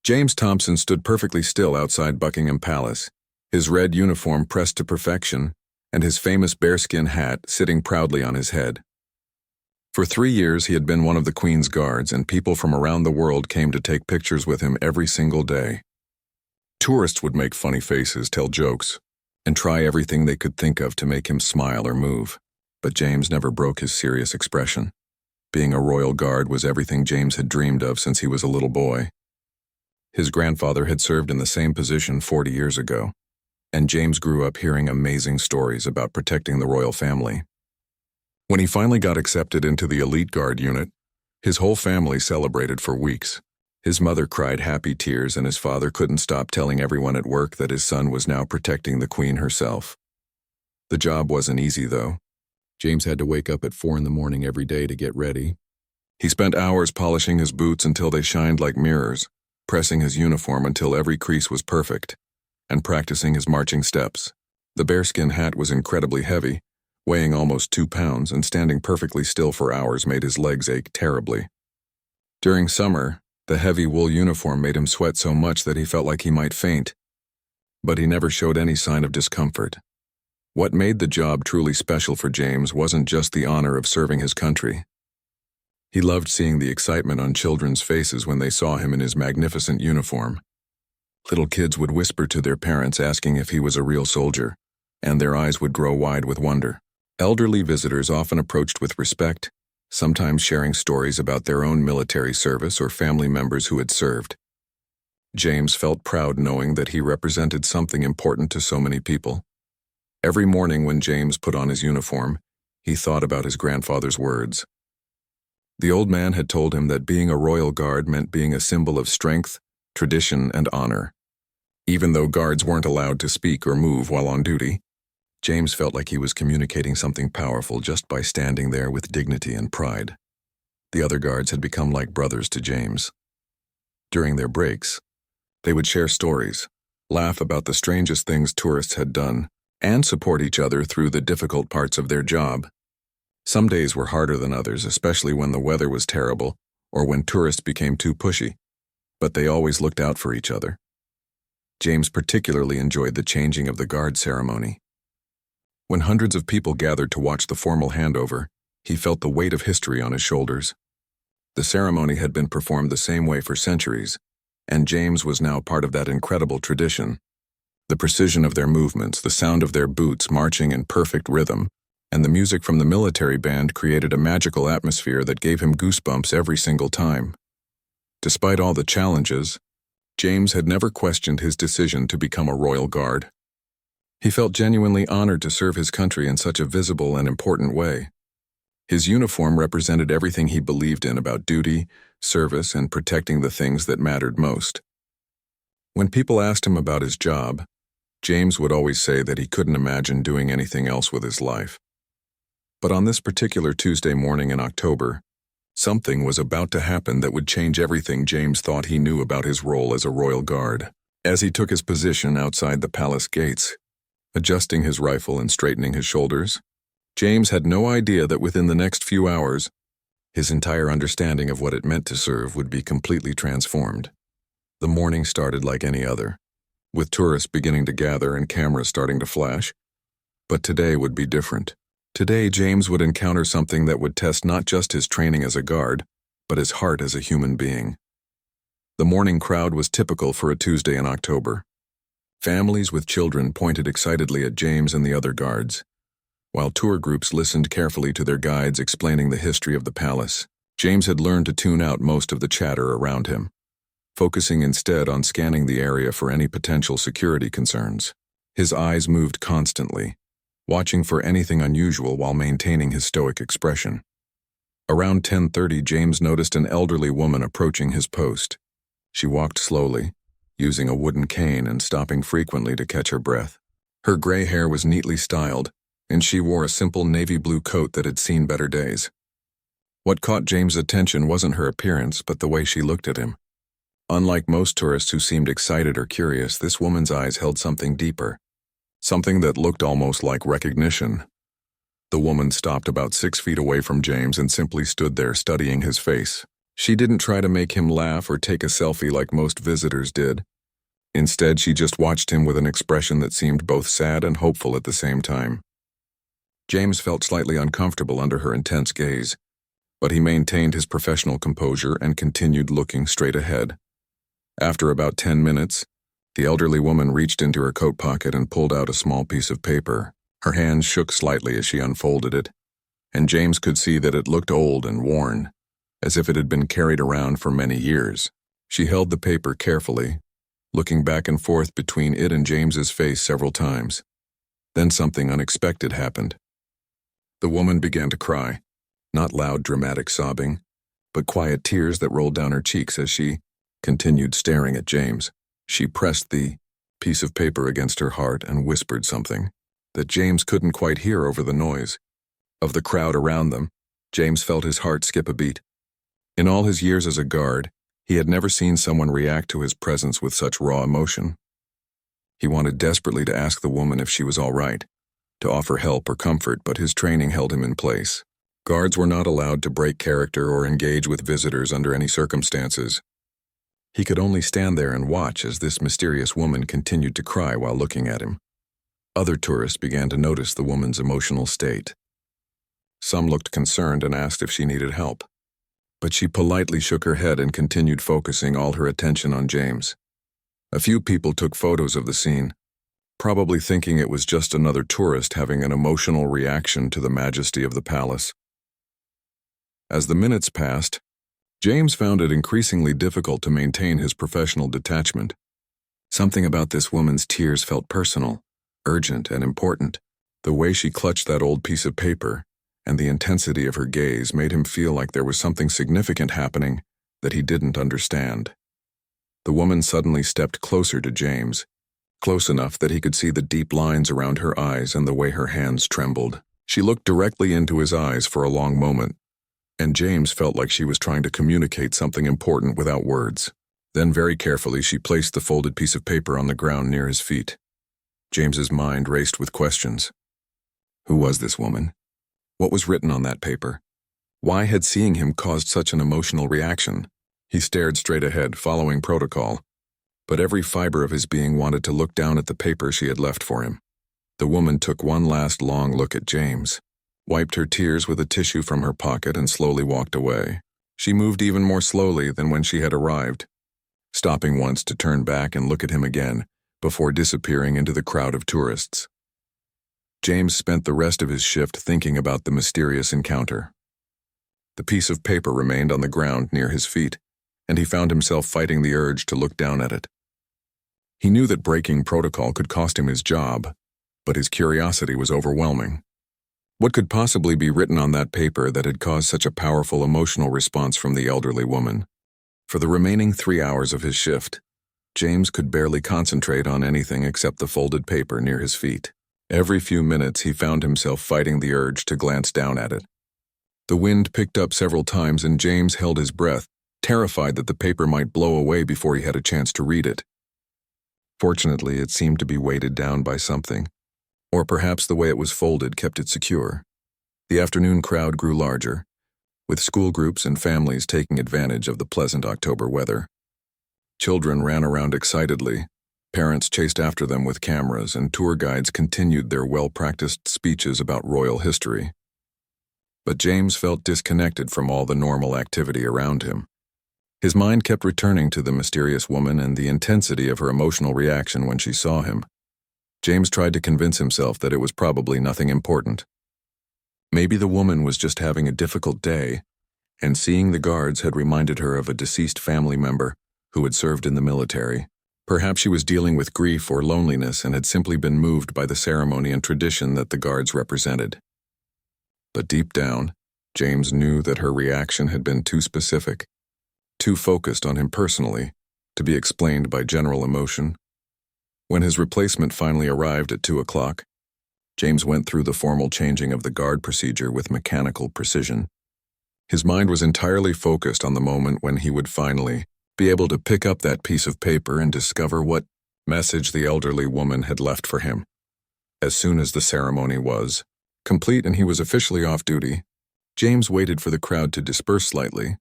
James Thompson stood perfectly still outside Buckingham Palace, his red uniform pressed to perfection, and his famous bearskin hat sitting proudly on his head. For 3 years he had been one of the Queen's guards, and people from around the world came to take pictures with him every single day. Tourists would make funny faces, tell jokes, and try everything they could think of to make him smile or move, but James never broke his serious expression. Being a royal guard was everything James had dreamed of since he was a little boy. His grandfather had served in the same position 40 years ago, and James grew up hearing amazing stories about protecting the royal family. When he finally got accepted into the elite guard unit, his whole family celebrated for weeks. His mother cried happy tears, and his father couldn't stop telling everyone at work that his son was now protecting the Queen herself. The job wasn't easy, though. James had to wake up at 4 in the morning every day to get ready. He spent hours polishing his boots until they shined like mirrors, pressing his uniform until every crease was perfect, and practicing his marching steps. The bearskin hat was incredibly heavy, weighing almost 2 pounds, and standing perfectly still for hours made his legs ache terribly. During summer, the heavy wool uniform made him sweat so much that he felt like he might faint, but he never showed any sign of discomfort. What made the job truly special for James wasn't just the honor of serving his country. He loved seeing the excitement on children's faces when they saw him in his magnificent uniform. Little kids would whisper to their parents asking if he was a real soldier, and their eyes would grow wide with wonder. Elderly visitors often approached with respect, sometimes sharing stories about their own military service or family members who had served. James felt proud knowing that he represented something important to so many people. Every morning when James put on his uniform, he thought about his grandfather's words. The old man had told him that being a royal guard meant being a symbol of strength, tradition, and honor. Even though guards weren't allowed to speak or move while on duty, James felt like he was communicating something powerful just by standing there with dignity and pride. The other guards had become like brothers to James. During their breaks, they would share stories, laugh about the strangest things tourists had done, and support each other through the difficult parts of their job. Some days were harder than others, especially when the weather was terrible or when tourists became too pushy, but they always looked out for each other. James particularly enjoyed the changing of the guard ceremony. When hundreds of people gathered to watch the formal handover, he felt the weight of history on his shoulders. The ceremony had been performed the same way for centuries, and James was now part of that incredible tradition. The precision of their movements, the sound of their boots marching in perfect rhythm, and the music from the military band created a magical atmosphere that gave him goosebumps every single time. Despite all the challenges, James had never questioned his decision to become a royal guard. He felt genuinely honored to serve his country in such a visible and important way. His uniform represented everything he believed in about duty, service, and protecting the things that mattered most. When people asked him about his job, James would always say that he couldn't imagine doing anything else with his life. But on this particular Tuesday morning in October, something was about to happen that would change everything James thought he knew about his role as a royal guard. As he took his position outside the palace gates, adjusting his rifle and straightening his shoulders, James had no idea that within the next few hours, his entire understanding of what it meant to serve would be completely transformed. The morning started like any other, with tourists beginning to gather and cameras starting to flash. But today would be different. Today, James would encounter something that would test not just his training as a guard, but his heart as a human being. The morning crowd was typical for a Tuesday in October. Families with children pointed excitedly at James and the other guards, while tour groups listened carefully to their guides explaining the history of the palace. James had learned to tune out most of the chatter around him, focusing instead on scanning the area for any potential security concerns. His eyes moved constantly, watching for anything unusual while maintaining his stoic expression. Around 10:30, James noticed an elderly woman approaching his post. She walked slowly, using a wooden cane and stopping frequently to catch her breath. Her gray hair was neatly styled, and she wore a simple navy blue coat that had seen better days. What caught James' attention wasn't her appearance, but the way she looked at him. Unlike most tourists who seemed excited or curious, this woman's eyes held something deeper, something that looked almost like recognition. The woman stopped about 6 feet away from James and simply stood there studying his face. She didn't try to make him laugh or take a selfie like most visitors did. Instead, she just watched him with an expression that seemed both sad and hopeful at the same time. James felt slightly uncomfortable under her intense gaze, but he maintained his professional composure and continued looking straight ahead. After about 10 minutes, the elderly woman reached into her coat pocket and pulled out a small piece of paper. Her hands shook slightly as she unfolded it, and James could see that it looked old and worn, as if it had been carried around for many years. She held the paper carefully, looking back and forth between it and James's face several times. Then something unexpected happened. The woman began to cry, not loud, dramatic sobbing, but quiet tears that rolled down her cheeks as she continued staring at James. She pressed the piece of paper against her heart and whispered something that James couldn't quite hear over the noise of the crowd around them. James felt his heart skip a beat. In all his years as a guard, he had never seen someone react to his presence with such raw emotion. He wanted desperately to ask the woman if she was all right, to offer help or comfort, but his training held him in place. Guards were not allowed to break character or engage with visitors under any circumstances. He could only stand there and watch as this mysterious woman continued to cry while looking at him. Other tourists began to notice the woman's emotional state. Some looked concerned and asked if she needed help, but she politely shook her head and continued focusing all her attention on James. A few people took photos of the scene, probably thinking it was just another tourist having an emotional reaction to the majesty of the palace. As the minutes passed, James found it increasingly difficult to maintain his professional detachment. Something about this woman's tears felt personal, urgent, and important. The way she clutched that old piece of paper and the intensity of her gaze made him feel like there was something significant happening that he didn't understand. The woman suddenly stepped closer to James, close enough that he could see the deep lines around her eyes and the way her hands trembled. She looked directly into his eyes for a long moment, and James felt like she was trying to communicate something important without words. Then very carefully she placed the folded piece of paper on the ground near his feet. James's mind raced with questions. Who was this woman? What was written on that paper? Why had seeing him caused such an emotional reaction? He stared straight ahead, following protocol, but every fiber of his being wanted to look down at the paper she had left for him. The woman took one last long look at James, wiped her tears with a tissue from her pocket, and slowly walked away. She moved even more slowly than when she had arrived, stopping once to turn back and look at him again before disappearing into the crowd of tourists. James spent the rest of his shift thinking about the mysterious encounter. The piece of paper remained on the ground near his feet, and he found himself fighting the urge to look down at it. He knew that breaking protocol could cost him his job, but his curiosity was overwhelming. What could possibly be written on that paper that had caused such a powerful emotional response from the elderly woman? For the remaining 3 hours of his shift, James could barely concentrate on anything except the folded paper near his feet. Every few minutes he found himself fighting the urge to glance down at it. The wind picked up several times and James held his breath, terrified that the paper might blow away before he had a chance to read it. Fortunately, it seemed to be weighted down by something, or perhaps the way it was folded kept it secure. The afternoon crowd grew larger, with school groups and families taking advantage of the pleasant October weather. Children ran around excitedly, parents chased after them with cameras, and tour guides continued their well-practiced speeches about royal history. But James felt disconnected from all the normal activity around him. His mind kept returning to the mysterious woman and the intensity of her emotional reaction when she saw him. James tried to convince himself that it was probably nothing important. Maybe the woman was just having a difficult day, and seeing the guards had reminded her of a deceased family member who had served in the military. Perhaps she was dealing with grief or loneliness and had simply been moved by the ceremony and tradition that the guards represented. But deep down, James knew that her reaction had been too specific, too focused on him personally, to be explained by general emotion. When his replacement finally arrived at 2 o'clock, James went through the formal changing of the guard procedure with mechanical precision. His mind was entirely focused on the moment when he would finally be able to pick up that piece of paper and discover what message the elderly woman had left for him. As soon as the ceremony was complete and he was officially off duty, James waited for the crowd to disperse slightly.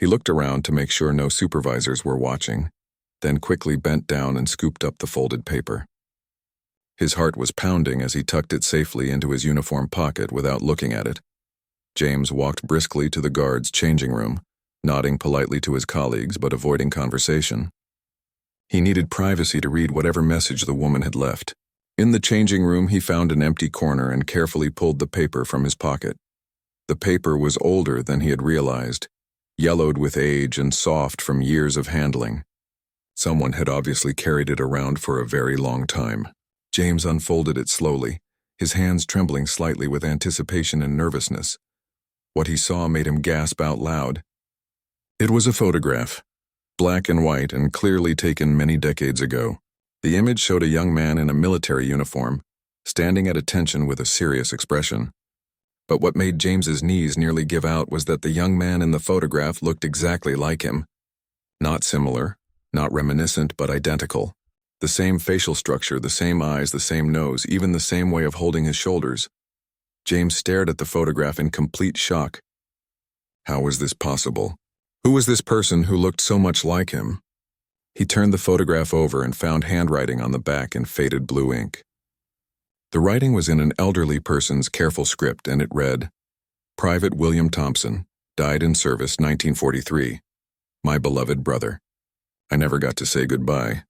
He looked around to make sure no supervisors were watching, then quickly bent down and scooped up the folded paper. His heart was pounding as he tucked it safely into his uniform pocket without looking at it. James walked briskly to the guard's changing room, nodding politely to his colleagues but avoiding conversation. He needed privacy to read whatever message the woman had left. In the changing room, he found an empty corner and carefully pulled the paper from his pocket. The paper was older than he had realized, yellowed with age and soft from years of handling. Someone had obviously carried it around for a very long time. James unfolded it slowly, his hands trembling slightly with anticipation and nervousness. What he saw made him gasp out loud. It was a photograph, black and white and clearly taken many decades ago. The image showed a young man in a military uniform, standing at attention with a serious expression. But what made James's knees nearly give out was that the young man in the photograph looked exactly like him. Not similar, not reminiscent, but identical. The same facial structure, the same eyes, the same nose, even the same way of holding his shoulders. James stared at the photograph in complete shock. How was this possible? Who was this person who looked so much like him? He turned the photograph over and found handwriting on the back in faded blue ink. The writing was in an elderly person's careful script, and it read, "Private William Thompson, died in service 1943. My beloved brother." I never got to say goodbye.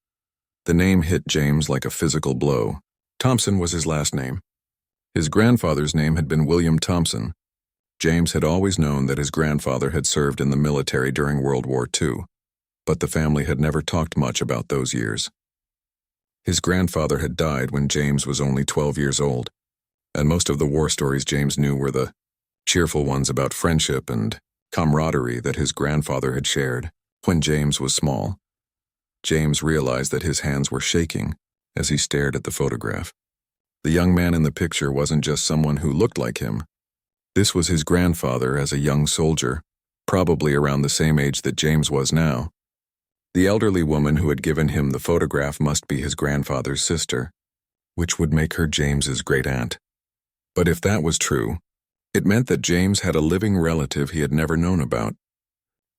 The name hit James like a physical blow. Thompson was his last name. His grandfather's name had been William Thompson. James had always known that his grandfather had served in the military during World War II, but the family had never talked much about those years. His grandfather had died when James was only 12 years old, and most of the war stories James knew were the cheerful ones about friendship and camaraderie that his grandfather had shared when James was small. James realized that his hands were shaking as he stared at the photograph. The young man in the picture wasn't just someone who looked like him. This was his grandfather as a young soldier, probably around the same age that James was now. The elderly woman who had given him the photograph must be his grandfather's sister, which would make her James's great-aunt. But if that was true, it meant that James had a living relative he had never known about.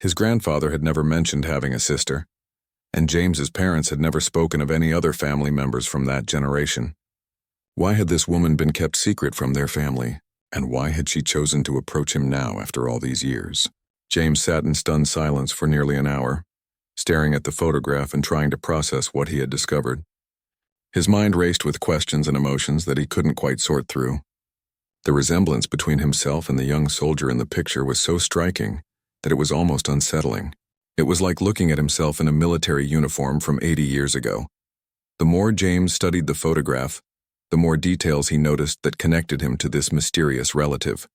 His grandfather had never mentioned having a sister, and James's parents had never spoken of any other family members from that generation. Why had this woman been kept secret from their family, and why had she chosen to approach him now after all these years? James sat in stunned silence for nearly an hour, staring at the photograph and trying to process what he had discovered. His mind raced with questions and emotions that he couldn't quite sort through. The resemblance between himself and the young soldier in the picture was so striking that it was almost unsettling. It was like looking at himself in a military uniform from 80 years ago. The more James studied the photograph, the more details he noticed that connected him to this mysterious relative.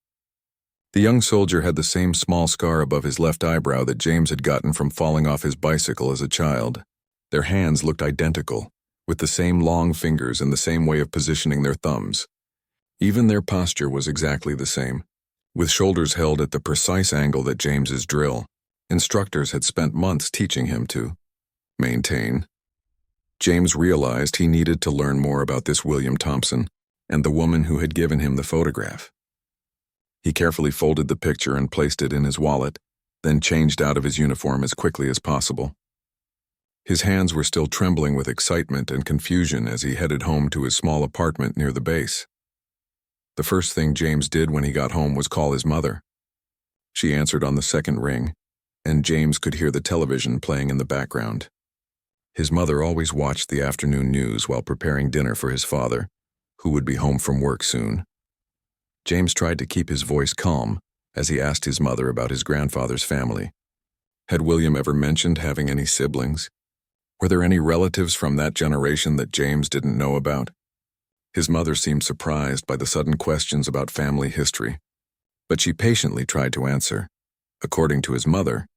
The young soldier had the same small scar above his left eyebrow that James had gotten from falling off his bicycle as a child. Their hands looked identical, with the same long fingers and the same way of positioning their thumbs. Even their posture was exactly the same, with shoulders held at the precise angle that James's drill instructors had spent months teaching him to maintain. James realized he needed to learn more about this William Thompson and the woman who had given him the photograph. He carefully folded the picture and placed it in his wallet, then changed out of his uniform as quickly as possible. His hands were still trembling with excitement and confusion as he headed home to his small apartment near the base. The first thing James did when he got home was call his mother. She answered on the second ring, and James could hear the television playing in the background. His mother always watched the afternoon news while preparing dinner for his father, who would be home from work soon. James tried to keep his voice calm as he asked his mother about his grandfather's family. Had William ever mentioned having any siblings? Were there any relatives from that generation that James didn't know about? His mother seemed surprised by the sudden questions about family history, but she patiently tried to answer. According to his mother,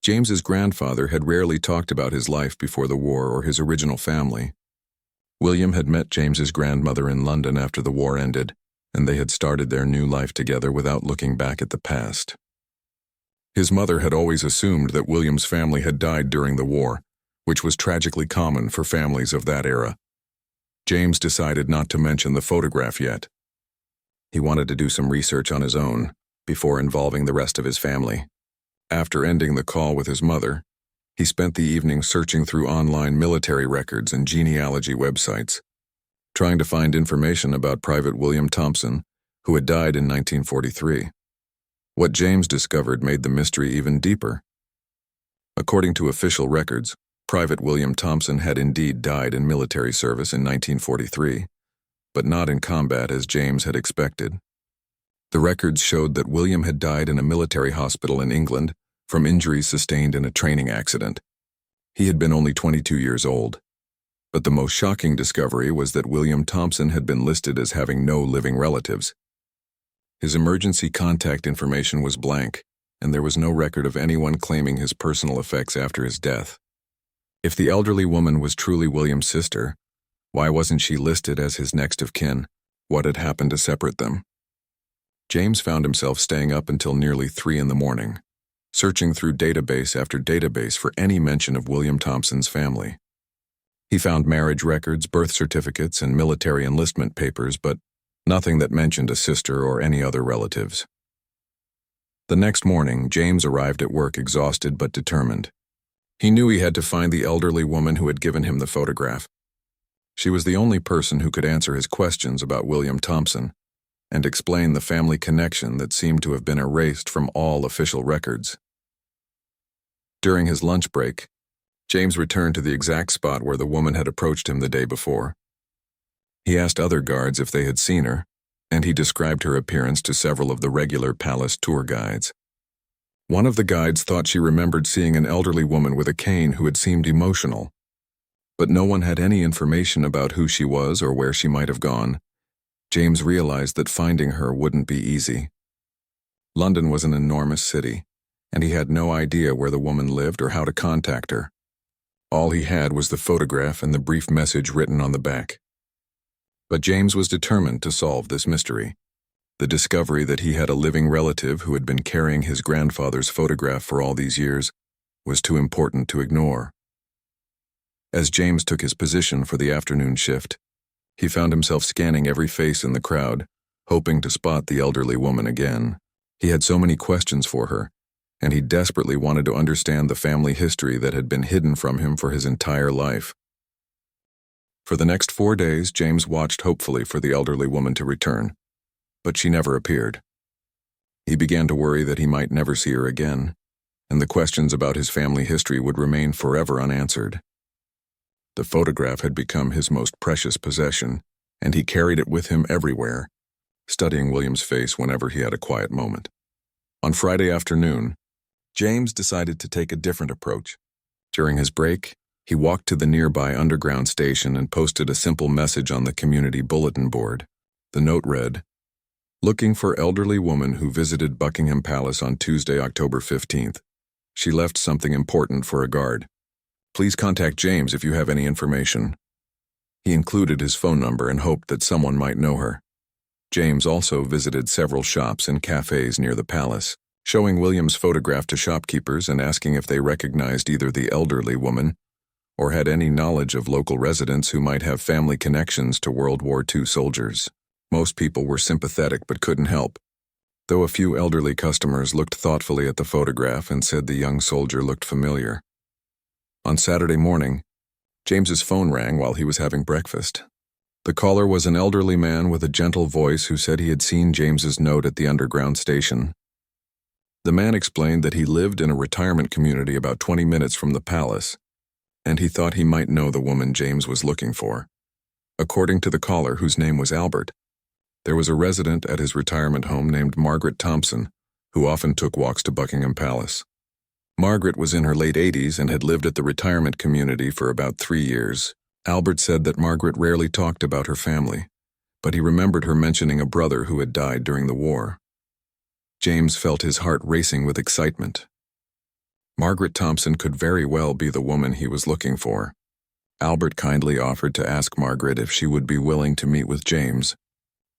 James's grandfather had rarely talked about his life before the war or his original family. William had met James's grandmother in London after the war ended, and they had started their new life together without looking back at the past. His mother had always assumed that William's family had died during the war, which was tragically common for families of that era. James decided not to mention the photograph yet. He wanted to do some research on his own before involving the rest of his family. After ending the call with his mother, he spent the evening searching through online military records and genealogy websites, trying to find information about Private William Thompson, who had died in 1943. What James discovered made the mystery even deeper. According to official records, Private William Thompson had indeed died in military service in 1943, but not in combat as James had expected. The records showed that William had died in a military hospital in England from injuries sustained in a training accident. He had been only 22 years old. But the most shocking discovery was that William Thompson had been listed as having no living relatives. His emergency contact information was blank, and there was no record of anyone claiming his personal effects after his death. If the elderly woman was truly William's sister, why wasn't she listed as his next of kin? What had happened to separate them? James found himself staying up until nearly 3 in the morning, searching through database after database for any mention of William Thompson's family. He found marriage records, birth certificates, and military enlistment papers, but nothing that mentioned a sister or any other relatives. The next morning, James arrived at work exhausted but determined. He knew he had to find the elderly woman who had given him the photograph. She was the only person who could answer his questions about William Thompson and explain the family connection that seemed to have been erased from all official records. During his lunch break, James returned to the exact spot where the woman had approached him the day before. He asked other guards if they had seen her, and he described her appearance to several of the regular palace tour guides. One of the guides thought she remembered seeing an elderly woman with a cane who had seemed emotional, but no one had any information about who she was or where she might have gone. James realized that finding her wouldn't be easy. London was an enormous city, and he had no idea where the woman lived or how to contact her. All he had was the photograph and the brief message written on the back. But James was determined to solve this mystery. The discovery that he had a living relative who had been carrying his grandfather's photograph for all these years was too important to ignore. As James took his position for the afternoon shift, he found himself scanning every face in the crowd, hoping to spot the elderly woman again. He had so many questions for her, and he desperately wanted to understand the family history that had been hidden from him for his entire life. For the next 4 days, James watched hopefully for the elderly woman to return, but she never appeared. He began to worry that he might never see her again, and the questions about his family history would remain forever unanswered. The photograph had become his most precious possession, and he carried it with him everywhere, studying William's face whenever he had a quiet moment. On Friday afternoon, James decided to take a different approach. During his break, he walked to the nearby underground station and posted a simple message on the community bulletin board. The note read, "Looking for elderly woman who visited Buckingham Palace on Tuesday, October 15th. She left something important for a guard. Please contact James if you have any information." He included his phone number and hoped that someone might know her. James also visited several shops and cafes near the palace, showing William's photograph to shopkeepers and asking if they recognized either the elderly woman or had any knowledge of local residents who might have family connections to World War II soldiers. Most people were sympathetic but couldn't help, though a few elderly customers looked thoughtfully at the photograph and said the young soldier looked familiar. On Saturday morning, James's phone rang while he was having breakfast. The caller was an elderly man with a gentle voice who said he had seen James's note at the underground station. The man explained that he lived in a retirement community about 20 minutes from the palace, and he thought he might know the woman James was looking for. According to the caller, whose name was Albert, there was a resident at his retirement home named Margaret Thompson, who often took walks to Buckingham Palace. Margaret was in her late 80s and had lived at the retirement community for about 3 years. Albert said that Margaret rarely talked about her family, but he remembered her mentioning a brother who had died during the war. James felt his heart racing with excitement. Margaret Thompson could very well be the woman he was looking for. Albert kindly offered to ask Margaret if she would be willing to meet with James,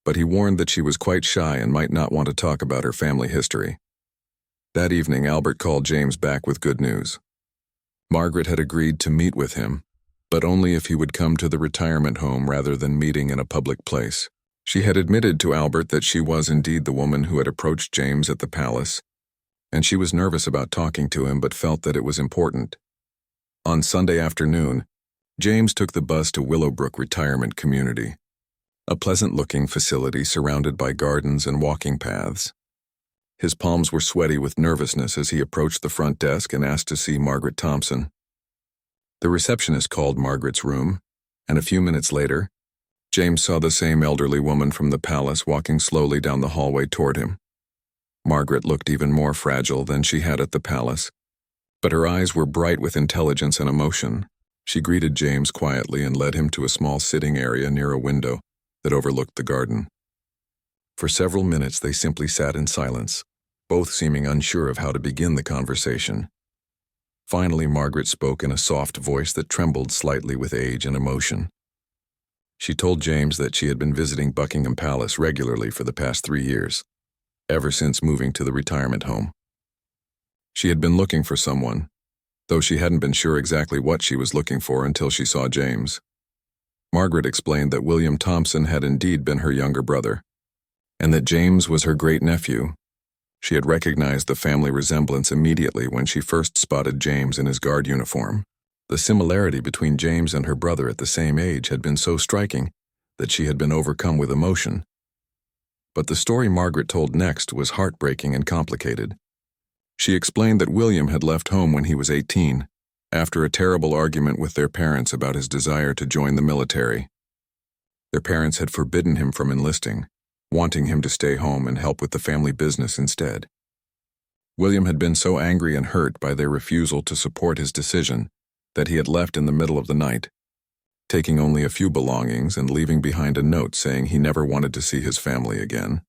but he warned that she was quite shy and might not want to talk about her family history. That evening, Albert called James back with good news. Margaret had agreed to meet with him, but only if he would come to the retirement home rather than meeting in a public place. She had admitted to Albert that she was indeed the woman who had approached James at the palace, and she was nervous about talking to him but felt that it was important. On Sunday afternoon, James took the bus to Willowbrook Retirement Community, a pleasant-looking facility surrounded by gardens and walking paths. His palms were sweaty with nervousness as he approached the front desk and asked to see Margaret Thompson. The receptionist called Margaret's room, and a few minutes later, James saw the same elderly woman from the palace walking slowly down the hallway toward him. Margaret looked even more fragile than she had at the palace, but her eyes were bright with intelligence and emotion. She greeted James quietly and led him to a small sitting area near a window that overlooked the garden. For several minutes they simply sat in silence, both seeming unsure of how to begin the conversation. Finally, Margaret spoke in a soft voice that trembled slightly with age and emotion. She told James that she had been visiting Buckingham Palace regularly for the past 3 years, ever since moving to the retirement home. She had been looking for someone, though she hadn't been sure exactly what she was looking for until she saw James. Margaret explained that William Thompson had indeed been her younger brother, and that James was her great-nephew. She had recognized the family resemblance immediately when she first spotted James in his guard uniform. The similarity between James and her brother at the same age had been so striking that she had been overcome with emotion. But the story Margaret told next was heartbreaking and complicated. She explained that William had left home when he was 18, after a terrible argument with their parents about his desire to join the military. Their parents had forbidden him from enlisting, wanting him to stay home and help with the family business instead. William had been so angry and hurt by their refusal to support his decision that he had left in the middle of the night, taking only a few belongings and leaving behind a note saying he never wanted to see his family again.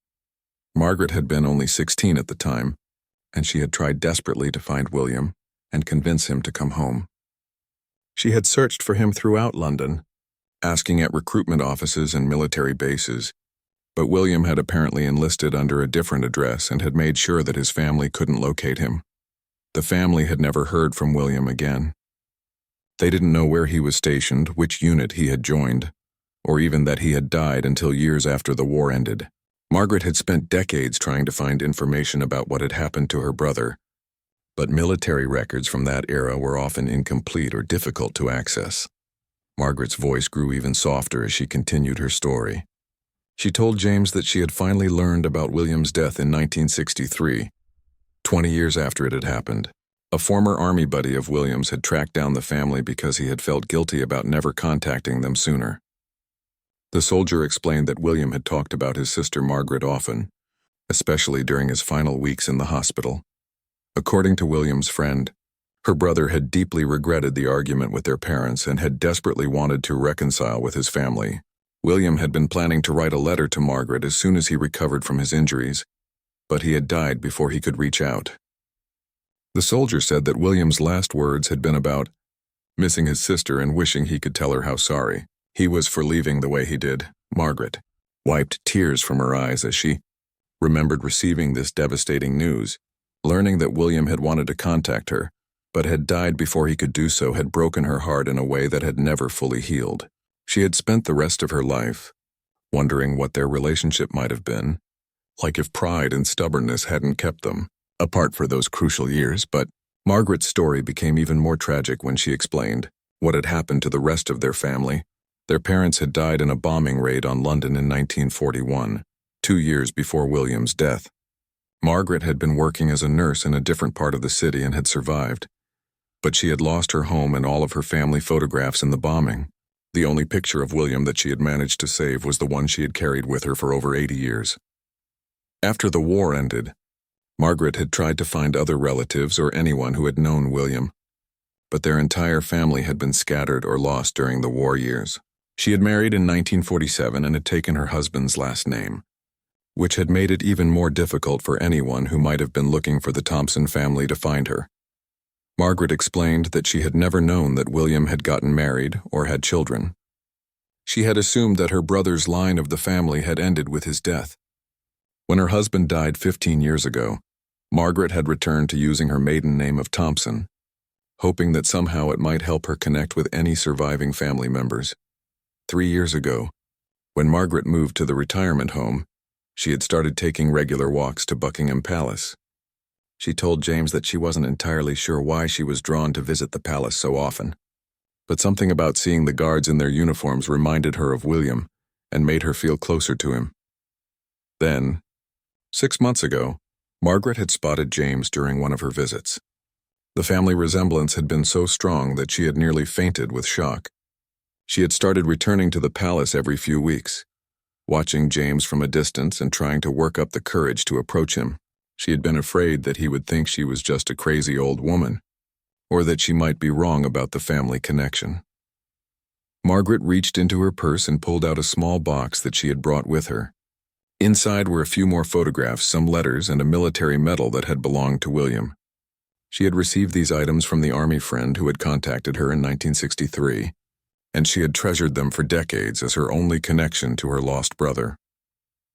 Margaret had been only 16 at the time, and she had tried desperately to find William and convince him to come home. She had searched for him throughout London, asking at recruitment offices and military bases, but William had apparently enlisted under a different address and had made sure that his family couldn't locate him. The family had never heard from William again. They didn't know where he was stationed, which unit he had joined, or even that he had died until years after the war ended. Margaret had spent decades trying to find information about what had happened to her brother, but military records from that era were often incomplete or difficult to access. Margaret's voice grew even softer as she continued her story. She told James that she had finally learned about William's death in 1963, 20 years after it had happened. A former army buddy of William's had tracked down the family because he had felt guilty about never contacting them sooner. The soldier explained that William had talked about his sister Margaret often, especially during his final weeks in the hospital. According to William's friend, her brother had deeply regretted the argument with their parents and had desperately wanted to reconcile with his family. William had been planning to write a letter to Margaret as soon as he recovered from his injuries, but he had died before he could reach out. The soldier said that William's last words had been about missing his sister and wishing he could tell her how sorry he was for leaving the way he did. Margaret wiped tears from her eyes as she remembered receiving this devastating news. Learning that William had wanted to contact her, but had died before he could do so, had broken her heart in a way that had never fully healed. She had spent the rest of her life wondering what their relationship might have been, like if pride and stubbornness hadn't kept them apart for those crucial years. But Margaret's story became even more tragic when she explained what had happened to the rest of their family. Their parents had died in a bombing raid on London in 1941, 2 years before William's death. Margaret had been working as a nurse in a different part of the city and had survived, but she had lost her home and all of her family photographs in the bombing. The only picture of William that she had managed to save was the one she had carried with her for over 80 years. After the war ended, Margaret had tried to find other relatives or anyone who had known William, but their entire family had been scattered or lost during the war years. She had married in 1947 and had taken her husband's last name, which had made it even more difficult for anyone who might have been looking for the Thompson family to find her. Margaret explained that she had never known that William had gotten married or had children. She had assumed that her brother's line of the family had ended with his death. When her husband died 15 years ago, Margaret had returned to using her maiden name of Thompson, hoping that somehow it might help her connect with any surviving family members. 3 years ago, when Margaret moved to the retirement home, she had started taking regular walks to Buckingham Palace. She told James that she wasn't entirely sure why she was drawn to visit the palace so often, but something about seeing the guards in their uniforms reminded her of William and made her feel closer to him. Then, 6 months ago, Margaret had spotted James during one of her visits. The family resemblance had been so strong that she had nearly fainted with shock. She had started returning to the palace every few weeks, watching James from a distance and trying to work up the courage to approach him. She had been afraid that he would think she was just a crazy old woman, or that she might be wrong about the family connection. Margaret reached into her purse and pulled out a small box that she had brought with her. Inside were a few more photographs, some letters, and a military medal that had belonged to William. She had received these items from the army friend who had contacted her in 1963, and she had treasured them for decades as her only connection to her lost brother.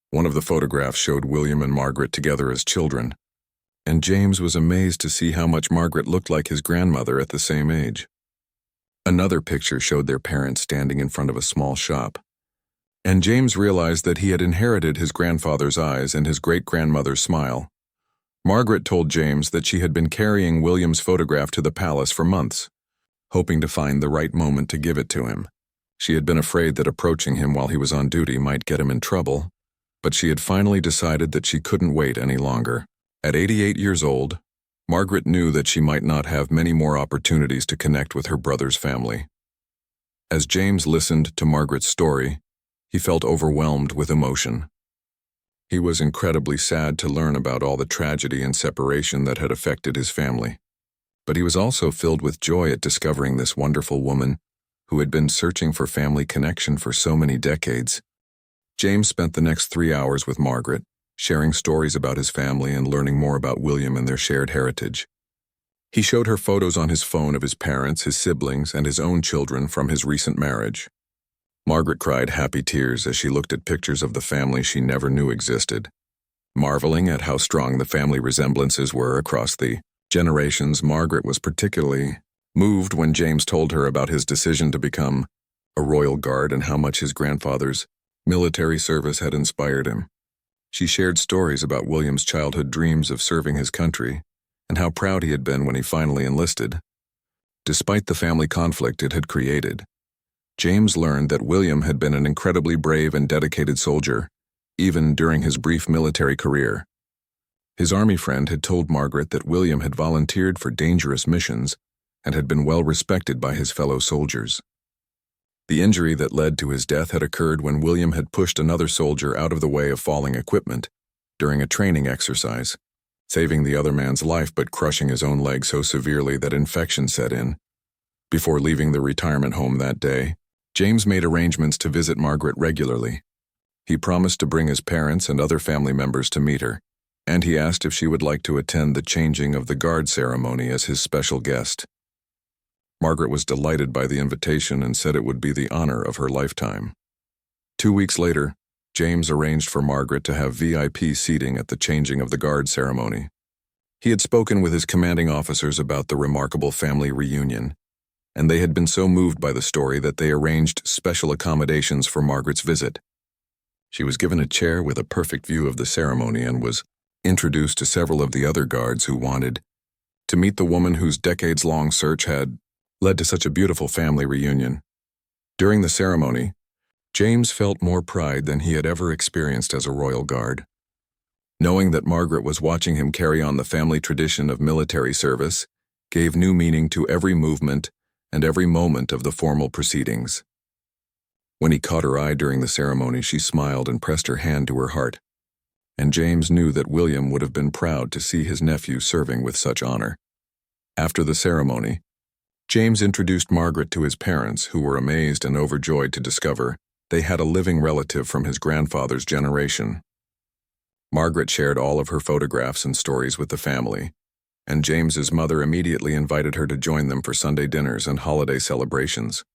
One of the photographs showed William and Margaret together as children, and James was amazed to see how much Margaret looked like his grandmother at the same age. Another picture showed their parents standing in front of a small shop, and James realized that he had inherited his grandfather's eyes and his great-grandmother's smile. Margaret told James that she had been carrying William's photograph to the palace for months, hoping to find the right moment to give it to him. She had been afraid that approaching him while he was on duty might get him in trouble, but she had finally decided that she couldn't wait any longer. At 88 years old, Margaret knew that she might not have many more opportunities to connect with her brother's family. As James listened to Margaret's story, he felt overwhelmed with emotion. He was incredibly sad to learn about all the tragedy and separation that had affected his family, but he was also filled with joy at discovering this wonderful woman who had been searching for family connection for so many decades. James spent the next 3 hours with Margaret, sharing stories about his family and learning more about William and their shared heritage. He showed her photos on his phone of his parents, his siblings, and his own children from his recent marriage. Margaret cried happy tears as she looked at pictures of the family she never knew existed. Marveling at how strong the family resemblances were across the generations, Margaret was particularly moved when James told her about his decision to become a royal guard and how much his grandfather's military service had inspired him. She shared stories about William's childhood dreams of serving his country and how proud he had been when he finally enlisted. Despite the family conflict it had created, James learned that William had been an incredibly brave and dedicated soldier, even during his brief military career. His army friend had told Margaret that William had volunteered for dangerous missions and had been well respected by his fellow soldiers. The injury that led to his death had occurred when William had pushed another soldier out of the way of falling equipment during a training exercise, saving the other man's life but crushing his own leg so severely that infection set in. Before leaving the retirement home that day, James made arrangements to visit Margaret regularly. He promised to bring his parents and other family members to meet her, and he asked if she would like to attend the changing of the guard ceremony as his special guest. Margaret was delighted by the invitation and said it would be the honor of her lifetime. 2 weeks later, James arranged for Margaret to have VIP seating at the changing of the guard ceremony. He had spoken with his commanding officers about the remarkable family reunion, and they had been so moved by the story that they arranged special accommodations for Margaret's visit. She was given a chair with a perfect view of the ceremony and was introduced to several of the other guards who wanted to meet the woman whose decades-long search had led to such a beautiful family reunion. During the ceremony, James felt more pride than he had ever experienced as a royal guard. Knowing that Margaret was watching him carry on the family tradition of military service gave new meaning to every movement and every moment of the formal proceedings. When he caught her eye during the ceremony, she smiled and pressed her hand to her heart, and James knew that William would have been proud to see his nephew serving with such honor. After the ceremony, James introduced Margaret to his parents, who were amazed and overjoyed to discover they had a living relative from his grandfather's generation. Margaret shared all of her photographs and stories with the family, and James's mother immediately invited her to join them for Sunday dinners and holiday celebrations.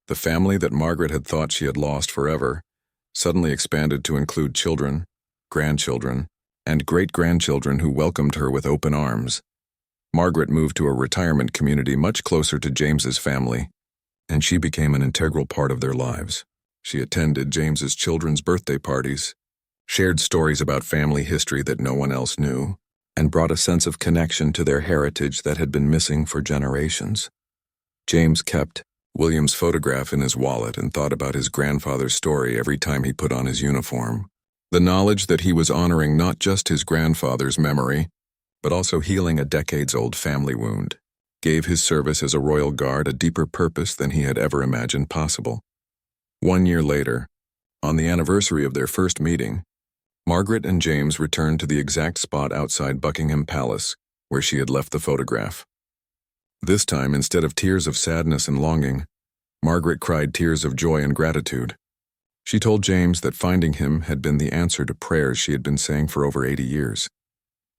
The family that Margaret had thought she had lost forever suddenly expanded to include children, grandchildren, and great-grandchildren who welcomed her with open arms. Margaret moved to a retirement community much closer to James's family, and she became an integral part of their lives. She attended James's children's birthday parties, shared stories about family history that no one else knew, and brought a sense of connection to their heritage that had been missing for generations. James kept William's photograph in his wallet and thought about his grandfather's story every time he put on his uniform. The knowledge that he was honoring not just his grandfather's memory, but also healing a decades-old family wound, gave his service as a Royal Guard a deeper purpose than he had ever imagined possible. 1 year later, on the anniversary of their first meeting, Margaret and James returned to the exact spot outside Buckingham Palace where she had left the photograph. This time, instead of tears of sadness and longing, Margaret cried tears of joy and gratitude. She told James that finding him had been the answer to prayers she had been saying for over 80 years.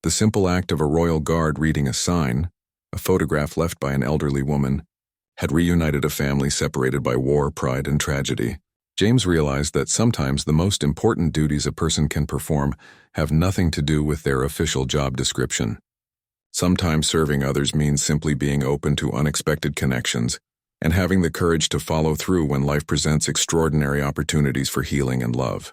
The simple act of a royal guard reading a sign, a photograph left by an elderly woman, had reunited a family separated by war, pride, and tragedy. James realized that sometimes the most important duties a person can perform have nothing to do with their official job description. Sometimes serving others means simply being open to unexpected connections and having the courage to follow through when life presents extraordinary opportunities for healing and love.